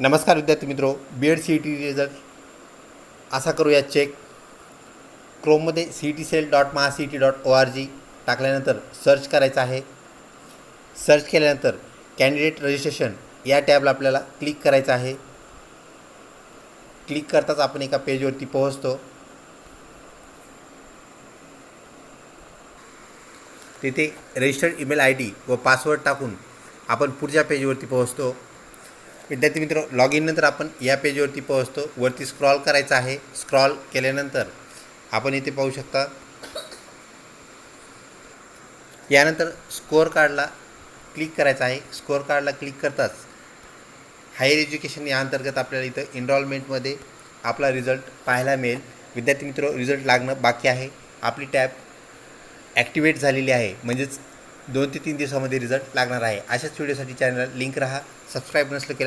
नमस्कार विद्यार्थी मित्रो, B Ed C E T result असा करूया चेक. क्रोममध्ये cetcell.mahacet.org टाकल्यानंतर सर्च करायचं आहे. सर्च केल्यानंतर कॅन्डिडेट रजिस्ट्रेशन या टॅबला आपल्याला क्लिक करायचं आहे. क्लिक करताच आपण एका पेजवरती पोहोचतो. तिथे रजिस्टर्ड ईमेल आय डी व पासवर्ड टाकून आपण पुढच्या पेजवरती पोहोचतो. विद्यार्थी मित्र, लॉग इन नंतर आपण या पेजवरती पोहोचतो. वरती स्क्रॉल करायचं आहे. स्क्रॉल केल्यानंतर आपण इथे पाहू शकता. यानंतर स्कोअर कार्डला क्लिक करायचं आहे. स्कोअर कार्डला क्लिक करताच हायर एज्युकेशन या अंतर्गत आपल्याला इथं एनरोलमेंटमध्ये आपला रिझल्ट पाहायला मिळेल. विद्यार्थी मित्र, रिझल्ट लागणं बाकी आहे. आपली टॅब ॲक्टिवेट झालेली आहे, म्हणजेच 2 ते 3 दिवसामध्ये रिझल्ट लागणार आहे. अशाच व्हिडिओसाठी चॅनलला लिंक राहा. सबस्क्राईब नसलं केलं